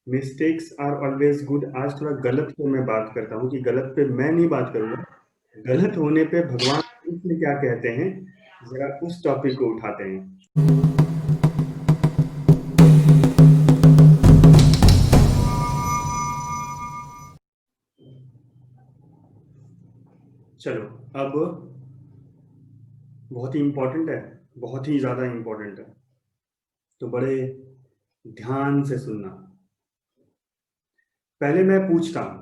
Mistakes are always good. आज थोड़ा गलत पे मैं बात करता हूँ कि गलत पे मैं नहीं बात करूंगा, गलत होने पे भगवान कृष्ण क्या कहते हैं, जरा उस टॉपिक को उठाते हैं। चलो, अब बहुत ही इंपॉर्टेंट है, बहुत ही ज्यादा इंपॉर्टेंट है, तो बड़े ध्यान से सुनना। पहले मैं पूछता हूं,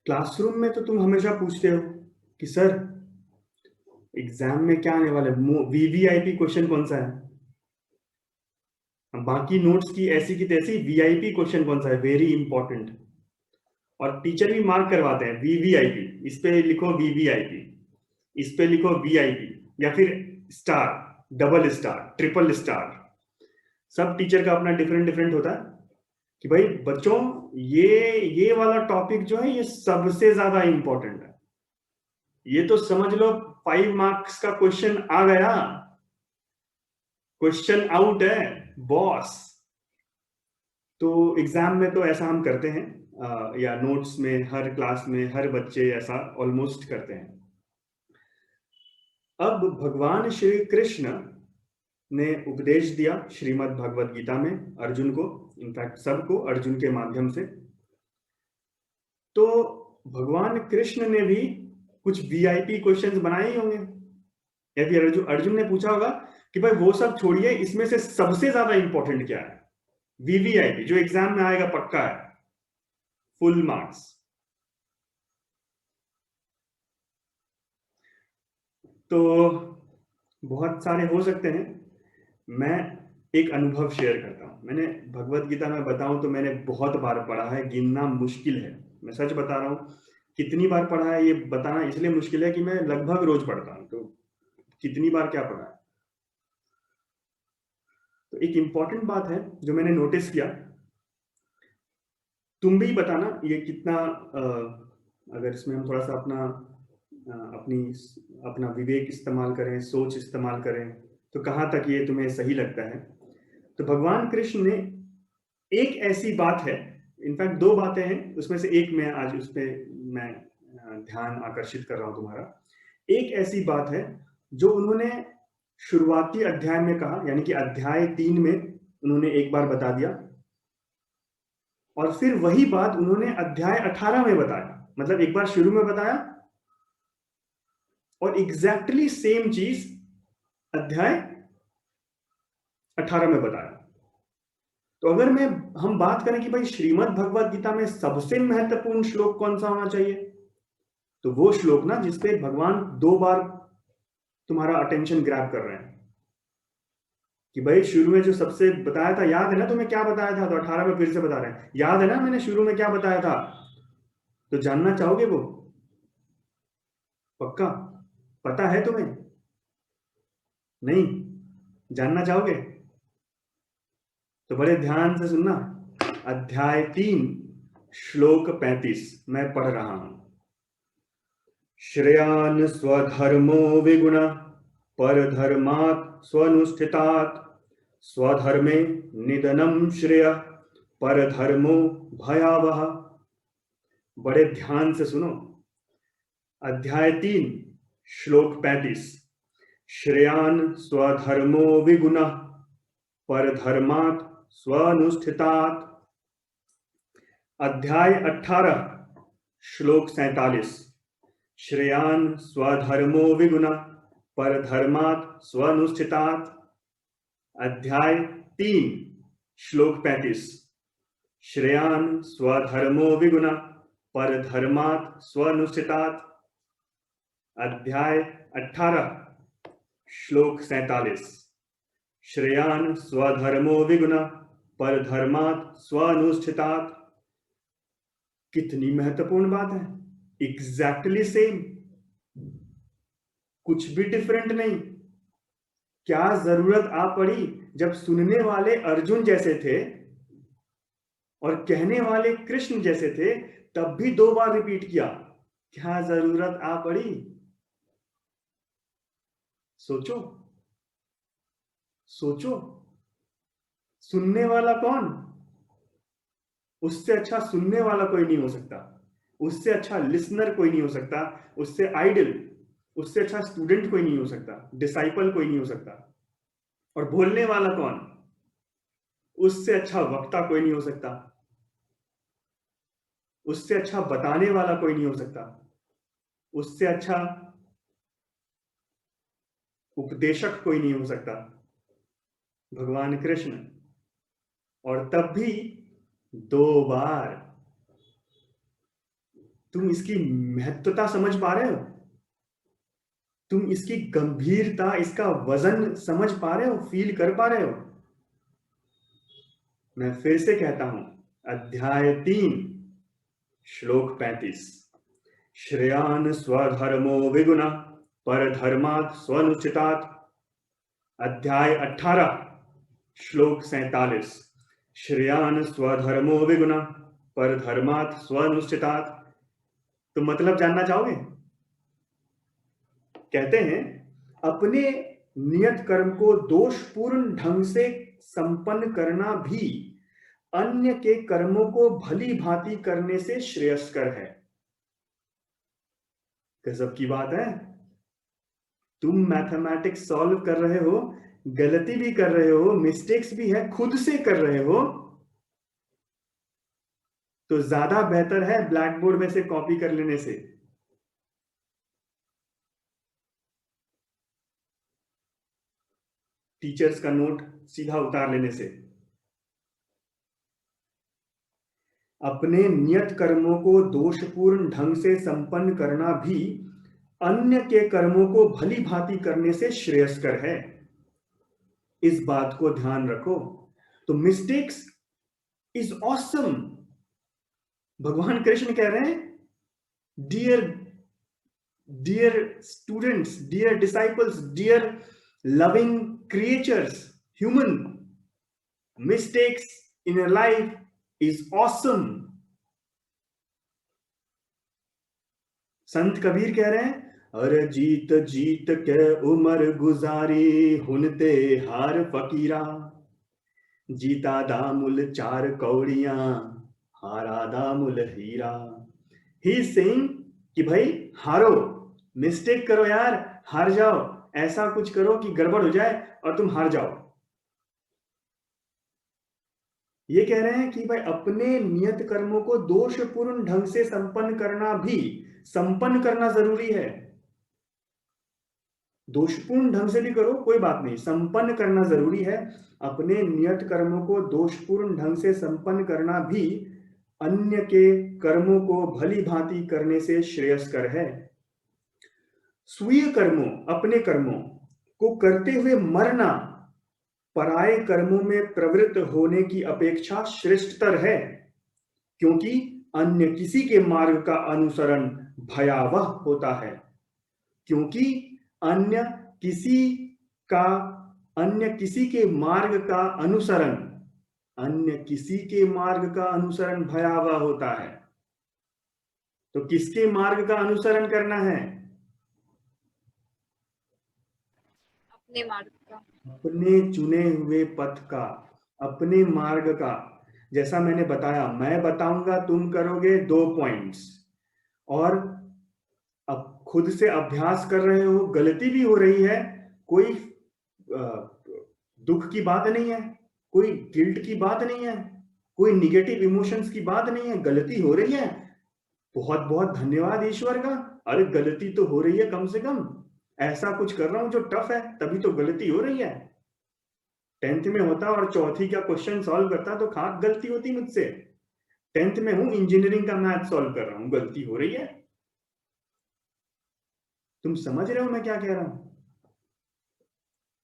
क्लासरूम में तो तुम हमेशा पूछते हो कि सर एग्जाम में क्या आने वाला है, वीवीआईपी क्वेश्चन कौन सा है। बाकी नोट्स की ऐसी की तैसी वीआईपी क्वेश्चन कौन सा है, वेरी इंपॉर्टेंट। और टीचर भी मार्क करवाते हैं वीवीआईपी, इस पे लिखो वीवीआईपी, इस पे लिखो वीआईपी, या फिर star, double star, triple star. सब टीचर का अपना डिफरेंट डिफरेंट होता है कि भाई बच्चों, ये वाला टॉपिक जो है ये सबसे ज्यादा इंपॉर्टेंट है। ये तो समझ लो 5 मार्क्स का क्वेश्चन आ गया, क्वेश्चन आउट है बॉस। तो एग्जाम में तो ऐसा हम करते हैं, या नोट्स में हर क्लास में हर बच्चे ऐसा ऑलमोस्ट करते हैं। अब भगवान श्री कृष्ण ने उपदेश दिया श्रीमद् भगवत गीता में अर्जुन को, इनफैक्ट सबको अर्जुन के माध्यम से। तो भगवान कृष्ण ने भी कुछ वीआईपी क्वेश्चंस बनाए ही होंगे, या फिर अर्जुन ने पूछा होगा कि भाई वो सब छोड़िए, इसमें से सबसे ज्यादा इंपॉर्टेंट क्या है, वीवीआईपी जो एग्जाम में आएगा पक्का है, फुल मार्क्स। तो बहुत सारे हो सकते हैं। मैं एक अनुभव शेयर करता हूं। मैंने भगवत गीता में बताऊं तो मैंने बहुत बार पढ़ा है, गिनना मुश्किल है। मैं सच बता रहा हूं, कितनी बार पढ़ा है ये बताना इसलिए मुश्किल है कि मैं लगभग रोज पढ़ता हूं, तो कितनी बार क्या पढ़ा है। तो एक इंपॉर्टेंट बात है जो मैंने नोटिस किया, तुम भी बताना ये कितना अगर इसमें हम थोड़ा सा अपनी अपना विवेक इस्तेमाल करें, सोच इस्तेमाल करें, तो कहां तक ये तुम्हें सही लगता है। तो भगवान कृष्ण ने एक ऐसी बात है, इनफैक्ट दो बातें हैं, उसमें से एक मैं आज उस पर मैं ध्यान आकर्षित कर रहा हूं तुम्हारा। एक ऐसी बात है जो उन्होंने शुरुआती अध्याय में कहा, यानी कि अध्याय 3 में उन्होंने एक बार बता दिया, और फिर वही बात उन्होंने अध्याय 18 में बताया। मतलब एक बार शुरू में बताया और एग्जैक्टली सेम चीज अध्याय 18 में बताया। तो अगर हम बात करें कि भाई श्रीमद् भगवत गीता में सबसे महत्वपूर्ण श्लोक कौन सा होना चाहिए, तो वो श्लोक ना जिसपे भगवान 2 बार तुम्हारा अटेंशन ग्रैब कर रहे हैं कि भाई शुरू में जो सबसे बताया था, याद है ना तुम्हें क्या बताया था, तो 18 में फिर से बता रहे हैं, याद है ना मैंने शुरू में क्या बताया था। तो जानना चाहोगे वो, पक्का पता है तुम्हें, नहीं जानना चाहोगे, तो बड़े ध्यान से सुनना। अध्याय 3 श्लोक 35 मैं पढ़ रहा हूं। श्रेयान स्वधर्मो विगुण परधर्मात् स्वनुष्ठितात् स्वधर्मे निधनम श्रेय परधर्मो भयावह। बड़े ध्यान से सुनो, अध्याय 3 श्लोक 35, श्रेयान स्वधर्मो विगुण परधर्मात् स्वनुष्ठितात्। अध्याय 18 श्लोक 47, श्रेयान स्वधर्मो विगुण परधर्मात् स्वनुष्ठितात्। अध्याय 3 श्लोक 35, श्रेयान स्वधर्मो विगुण परधर्मात् स्वनुष्ठितात्। अध्याय 18 श्लोक 47, श्रेयान स्वधर्मो विगुण परधर्मात् स्वनुष्ठितात्। कितनी महत्वपूर्ण बात है, एग्जैक्टली सेम, कुछ भी डिफरेंट नहीं। क्या जरूरत आ पड़ी, जब सुनने वाले अर्जुन जैसे थे और कहने वाले कृष्ण जैसे थे, तब भी 2 बार रिपीट किया, क्या जरूरत आ पड़ी। सोचो सोचो, सुनने वाला कौन? उससे अच्छा सुनने वाला कोई नहीं हो सकता, उससे अच्छा लिसनर कोई नहीं हो सकता, उससे आइडल, उससे अच्छा स्टूडेंट कोई नहीं हो सकता, डिसाइपल कोई नहीं हो सकता। और बोलने वाला कौन? उससे अच्छा वक्ता कोई नहीं हो सकता, उससे अच्छा बताने वाला कोई नहीं हो सकता, उससे अच्छा उपदेशक कोई नहीं हो सकता, भगवान कृष्ण। और तब भी 2 बार। तुम इसकी महत्वता समझ पा रहे हो? तुम इसकी गंभीरता, इसका वजन समझ पा रहे हो, फील कर पा रहे हो? मैं फिर से कहता हूं, अध्याय 3 श्लोक 35, श्रेयान स्वधर्मो विगुणः परधर्मात् स्वनुचितात्। अध्याय 18 श्लोक 47, श्रेयान स्वधर्मो विगुणः परधर्मात् स्वनुचितात्। तो मतलब जानना चाहोगे? कहते हैं, अपने नियत कर्म को दोषपूर्ण ढंग से संपन्न करना भी अन्य के कर्मों को भली भांति करने से श्रेयस्कर है। गजब की बात है। तुम मैथमेटिक्स सॉल्व कर रहे हो, गलती भी कर रहे हो, मिस्टेक्स भी है, खुद से कर रहे हो, तो ज्यादा बेहतर है ब्लैक बोर्ड में से कॉपी कर लेने से। टीचर्स का नोट सीधा उतार लेने से। अपने नियत कर्मों को दोषपूर्ण ढंग से संपन्न करना भी अन्य के कर्मों को भली भांति करने से श्रेयस्कर है। इस बात को ध्यान रखो। तो मिस्टेक्स इज ऑसम। भगवान कृष्ण कह रहे हैं, dear dear students, dear disciples, dear loving creatures, human, mistakes in your life is awesome. संत कबीर कह रहे हैं, अरे जीत जीत के उम्र गुजारी हुनते हार फकीरा, जीता दामुल 4 कौड़ियां, हारा दामुल हीरा। ही सेइंग कि भाई हारो, मिस्टेक करो यार, हार जाओ, ऐसा कुछ करो कि गड़बड़ हो जाए और तुम हार जाओ। ये कह रहे हैं कि भाई अपने नियत कर्मों को दोषपूर्ण ढंग से संपन्न करना भी, संपन्न करना जरूरी है। दोषपूर्ण ढंग से भी करो कोई बात नहीं, संपन्न करना जरूरी है। अपने नियत कर्मों को दोषपूर्ण ढंग से संपन्न करना भी अन्य के कर्मों को भली भांति करने से श्रेयस्कर है। स्वीय कर्मों, अपने कर्मों को करते हुए मरना पराये कर्मों में प्रवृत्त होने की अपेक्षा श्रेष्ठतर है, क्योंकि अन्य किसी के मार्ग का अनुसरण भयावह होता है। क्योंकि अन्य किसी के मार्ग का अनुसरण, अन्य किसी के मार्ग का अनुसरण भयावह होता है। तो किसके मार्ग का अनुसरण करना है? अपने मार्ग का, अपने चुने हुए पथ का, अपने मार्ग का। जैसा मैंने बताया, मैं बताऊंगा, तुम करोगे 2 पॉइंट्स, और अब खुद से अभ्यास कर रहे हो, गलती भी हो रही है, कोई दुख की बात नहीं है, कोई गिल्ट की बात नहीं है, कोई निगेटिव इमोशंस की बात नहीं है, गलती हो रही है, बहुत बहुत धन्यवाद ईश्वर का। अरे गलती तो हो रही है, कम से कम ऐसा कुछ कर रहा हूं जो टफ है, तभी तो गलती हो रही है। 10th में होता और चौथी का क्वेश्चन सॉल्व करता तो खाक गलती होती मुझसे। 10th में हूं, इंजीनियरिंग का मैथ सॉल्व कर रहा हूं, गलती हो रही है। तुम समझ रहे हो मैं क्या कह रहा हूं?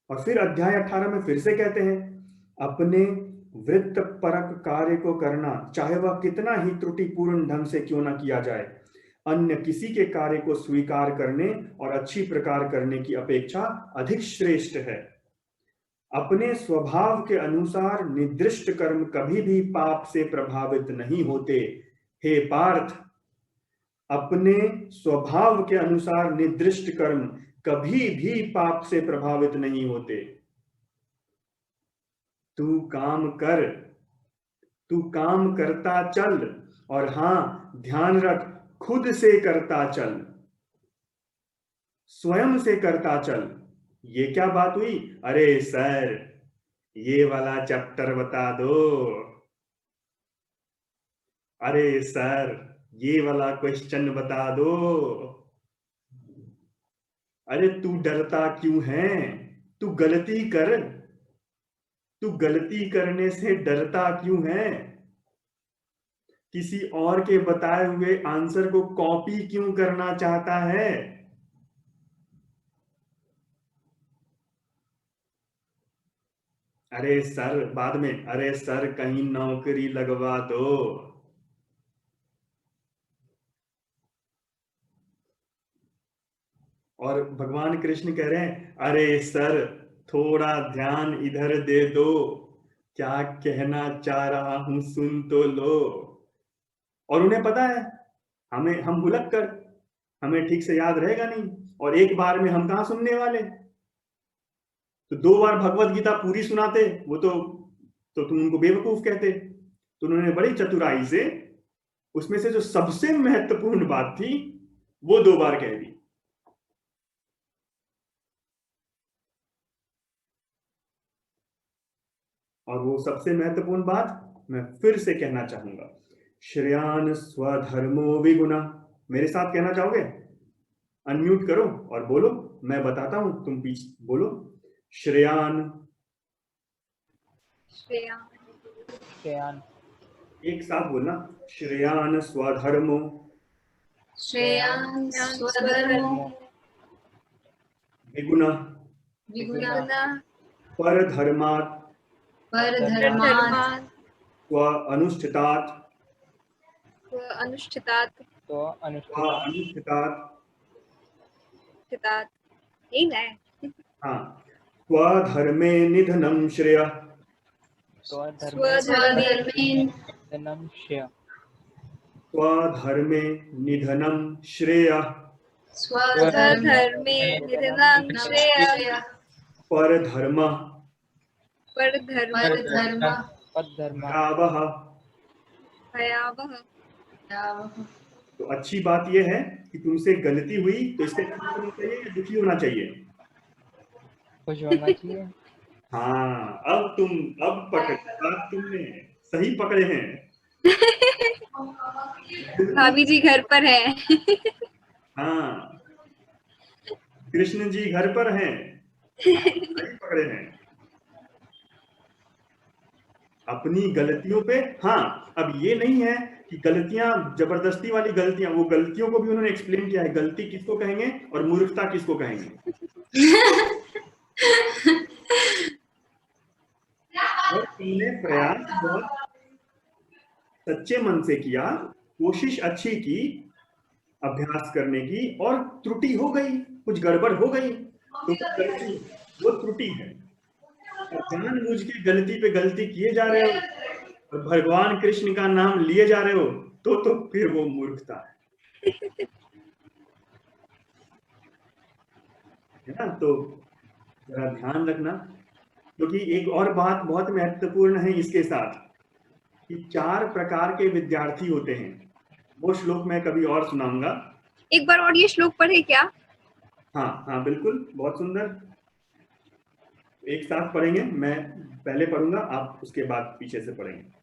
और फिर अध्याय 18 में फिर से कहते हैं, अपने वृत्त परक कार्य को करना, चाहे वह कितना ही त्रुटिपूर्ण ढंग से क्यों ना किया जाए, अन्य किसी के कार्य को स्वीकार करने और अच्छी प्रकार करने की अपेक्षा अधिक श्रेष्ठ है। अपने स्वभाव के अनुसार निर्दिष्ट कर्म कभी भी पाप से प्रभावित नहीं होते। हे पार्थ, अपने स्वभाव के अनुसार निर्दिष्ट कर्म कभी भी पाप से प्रभावित नहीं होते। तू काम कर, तू काम करता चल, और हाँ ध्यान रख, खुद से करता चल, स्वयं से करता चल। ये क्या बात हुई? अरे सर, ये वाला चैप्टर बता दो। अरे सर, ये वाला क्वेश्चन बता दो। अरे तू डरता क्यों है? तू गलती कर, तू गलती करने से डरता क्यों है? किसी और के बताए हुए आंसर को कॉपी क्यों करना चाहता है? अरे सर, बाद में, अरे सर कहीं नौकरी लगवा दो। और भगवान कृष्ण कह रहे हैं, अरे सर थोड़ा ध्यान इधर दे दो, क्या कहना चाह रहा हूं सुन तो लो। और उन्हें पता है हम भुलक कर, हमें ठीक से याद रहेगा नहीं, और एक बार में हम कहां सुनने वाले। तो 2 बार भगवत गीता पूरी सुनाते वो तो तुम उनको बेवकूफ कहते। तो उन्होंने बड़ी चतुराई से उसमें से जो सबसे महत्वपूर्ण बात थी वो 2 बार कह दी। और वो सबसे महत्वपूर्ण बात मैं फिर से कहना चाहूंगा, श्रेयान स्वधर्मो विगुणा। मेरे साथ कहना चाहोगे? अनम्यूट करो और बोलो, मैं बताता हूं, तुम पीछे बोलो। श्रेयान, श्रेयान, श्रेयान, एक साथ बोलना, श्रेयान स्वधर्मो, श्रेयान् स्वधर्मो विगुणा, विगुणः परधर्मात्, परधर्मात् स्व अनुष्ठितात्, अनुष्ठितात्, तो स्व अनुष्ठितात्, अनुष्ठितात्, यही ना है? हाँ, स्वधर्मे निधनं श्रेयः, स्वधर्मे निधनं श्रेयः, स्वधर्मे निधनं श्रेयः, स्वधर्मे निधनं श्रेयः, परधर्मः परधर्मः पद्धर्मः, भयावह। भयावह। तो अच्छी बात यह है कि तुमसे गलती हुई तो इससे खुश होना चाहिए या दुखी होना चाहिए? खुश होना चाहिए। हाँ, अब पकड़ बात तुमने सही पकड़े हैं। भाभी जी घर पर है। हाँ, कृष्ण जी घर पर हैं, सही पकड़े हैं। अपनी गलतियों पे, हाँ, अब ये नहीं है कि गलतियां जबरदस्ती वाली गलतियां, वो गलतियों को भी उन्होंने एक्सप्लेन किया है, गलती किसको कहेंगे और मूर्खता किसको कहेंगे। और तुमने प्रयास बहुत सच्चे मन से किया, कोशिश अच्छी की अभ्यास करने की, और त्रुटि हो गई, कुछ गड़बड़ हो गई, तो वो त्रुटि है। और जानबूझ के गलती पे गलती किए जा रहे हो और भगवान कृष्ण का नाम लिए जा रहे हो, तो फिर वो मूर्खता है ना। तो जरा ध्यान रखना, क्योंकि एक और बात बहुत महत्वपूर्ण है इसके साथ, कि 4 प्रकार के विद्यार्थी होते हैं। वो श्लोक मैं कभी और सुनाऊंगा। एक बार और ये श्लोक पढ़े क्या? हाँ हाँ बिल्कुल, बहुत सुंदर, एक साथ पढ़ेंगे। मैं पहले पढ़ूंगा, आप उसके बाद पीछे से पढ़ेंगे।